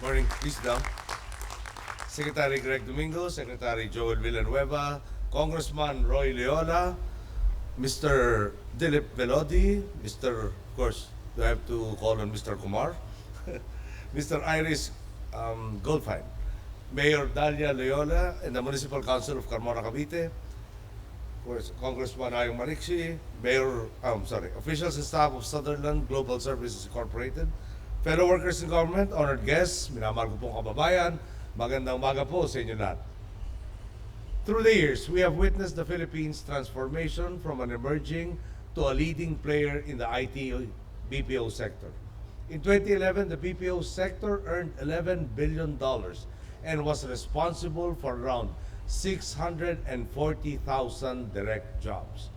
Morning, please down. Secretary Greg Domingo, Secretary Joel Villanueva, Congressman Roy Leola, Mr. Dilip Vellodi, Mr. Of course, do I have to call on Mr. Kumar? Mr. Iris Goldfine, Mayor Dalia Leola, and the Municipal Council of Carmona, Cavite, of course, Congressman Ayong Marixi, officials and staff of Sutherland Global Services Incorporated, fellow workers in government, honored guests, minamahal ko pong kababayan, magandang umaga po sa inyo lahat. Through the years, we have witnessed the Philippines' transformation from an emerging to a leading player in the IT-BPO sector. In 2011, the BPO sector earned $11 billion and was responsible for around 640,000 direct jobs.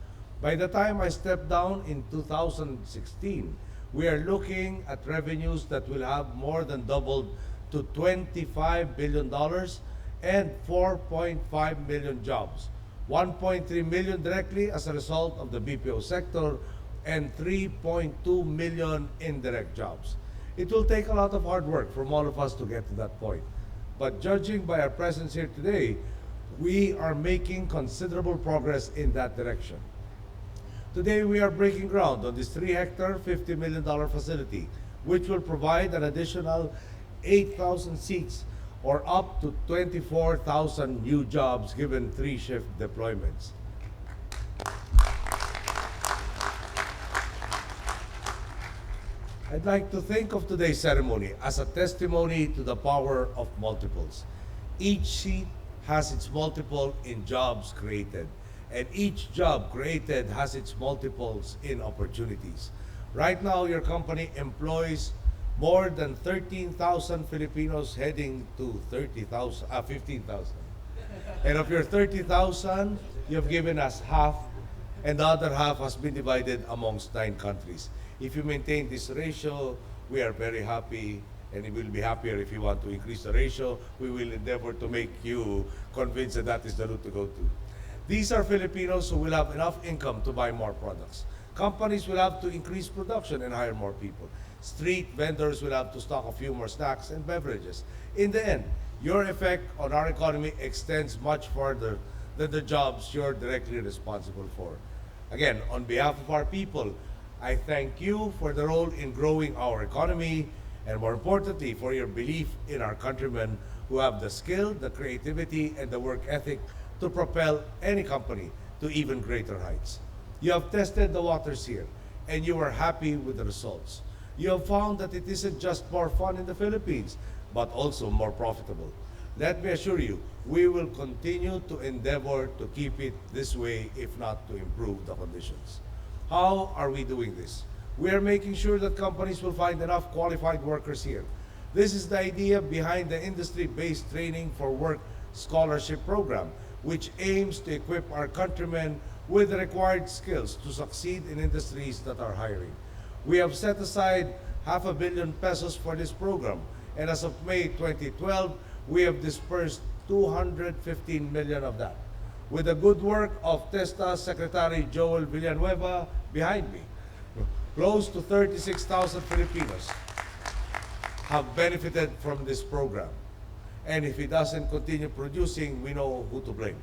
By the time I stepped down in 2016, we are looking at revenues that will have more than doubled to $25 billion and 4.5 million jobs, 1.3 million directly as a result of the BPO sector and 3.2 million indirect jobs. It will take a lot of hard work from all of us to get to that point. But judging by our presence here today, we are making considerable progress in that direction. Today, we are breaking ground on this 3-hectare, $50 million facility, which will provide an additional 8,000 seats or up to 24,000 new jobs given 3-shift deployments. I'd like to think of today's ceremony as a testimony to the power of multiples. Each seat has its multiple in jobs created, and each job created has its multiples in opportunities. Right now, your company employs more than 13,000 Filipinos, heading to 15,000. And of your 30,000, you've given us half, and the other half has been divided amongst 9 countries. If you maintain this ratio, we are very happy, and it will be happier if you want to increase the ratio. We will endeavor to make you convinced that that is the route to go to. These are Filipinos who will have enough income to buy more products. Companies will have to increase production and hire more people. Street vendors will have to stock a few more snacks and beverages. In the end, your effect on our economy extends much further than the jobs you're directly responsible for. Again, on behalf of our people, I thank you for the role in growing our economy, and more importantly, for your belief in our countrymen who have the skill, the creativity, and the work ethic to propel any company to even greater heights. You have tested the waters here, and you are happy with the results. You have found that it isn't just more fun in the Philippines, but also more profitable. Let me assure you, we will continue to endeavor to keep it this way, if not to improve the conditions. How are we doing this? We are making sure that companies will find enough qualified workers here. This is the idea behind the industry-based training for work scholarship program, which aims to equip our countrymen with the required skills to succeed in industries that are hiring. We have set aside ₱500 million for this program, and as of May 2012, we have dispersed 215 million of that. With the good work of TESDA Secretary Joel Villanueva behind me, close to 36,000 Filipinos have benefited from this program. And if it doesn't continue producing, we know who to blame.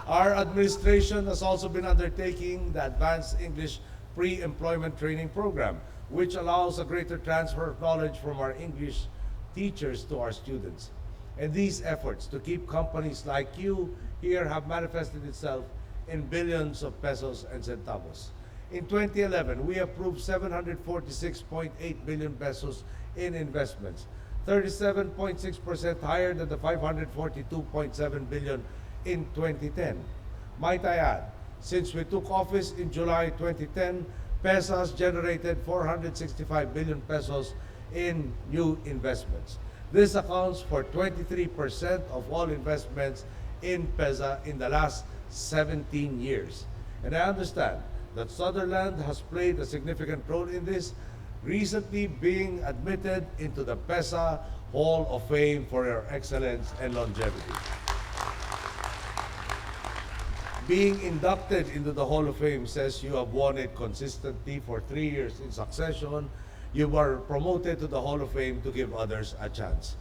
Our administration has also been undertaking the Advanced English Pre-Employment Training Program, which allows a greater transfer of knowledge from our English teachers to our students. And these efforts to keep companies like you here have manifested itself in billions of pesos and centavos. In 2011, we approved 746.8 billion pesos in investments, 37.6% higher than the 542.7 billion in 2010. Might I add, since we took office in July 2010, PESA has generated 465 billion pesos in new investments. This accounts for 23% of all investments in PESA in the last 17 years. And I understand that Sutherland has played a significant role in this, recently being admitted into the PESA Hall of Fame for your excellence and longevity. Being inducted into the Hall of Fame says you have won it consistently for 3 years in succession, You were promoted to the Hall of Fame to give others a chance.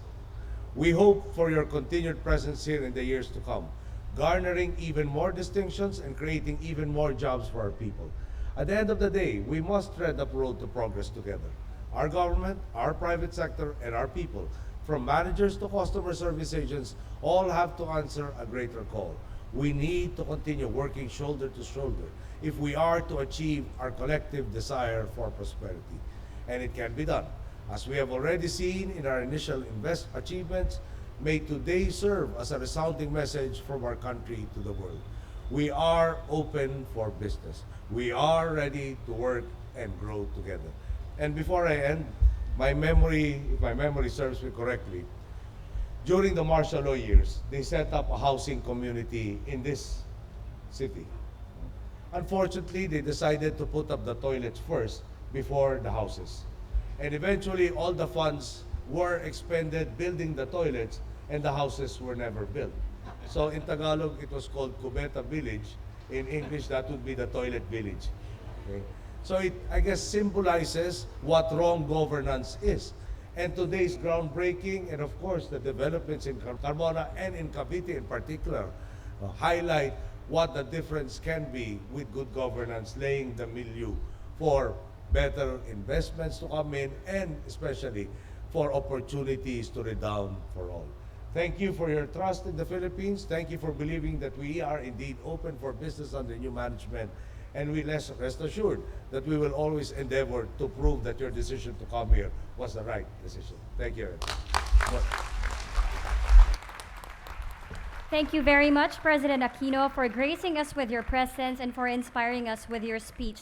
We hope for your continued presence here in the years to come, garnering even more distinctions and creating even more jobs for our people. At the end of the day, we must tread the road to progress together. Our government, our private sector, and our people, from managers to customer service agents, all have to answer a greater call. We need to continue working shoulder to shoulder if we are to achieve our collective desire for prosperity. And it can be done. As we have already seen in our initial achievements, may today serve as a resounding message from our country to the world. We are open for business. We are ready to work and grow together. And before I end, if my memory serves me correctly, during the martial law years, they set up a housing community in this city. Unfortunately, they decided to put up the toilets first before the houses. And eventually, all the funds were expended building the toilets, and the houses were never built. So in Tagalog, it was called Cubeta Village. In English, that would be the toilet village. Okay? So it, I guess, symbolizes what wrong governance is. And today's groundbreaking, and of course, the developments in Carmona and in Cavite in particular, highlight what the difference can be with good governance, laying the milieu for better investments to come in, and especially for opportunities to redound for all. Thank you for your trust in the Philippines. Thank you for believing that we are indeed open for business under new management. And we rest assured that we will always endeavor to prove that your decision to come here was the right decision. Thank you. Thank you very much, President Aquino, for gracing us with your presence and for inspiring us with your speech.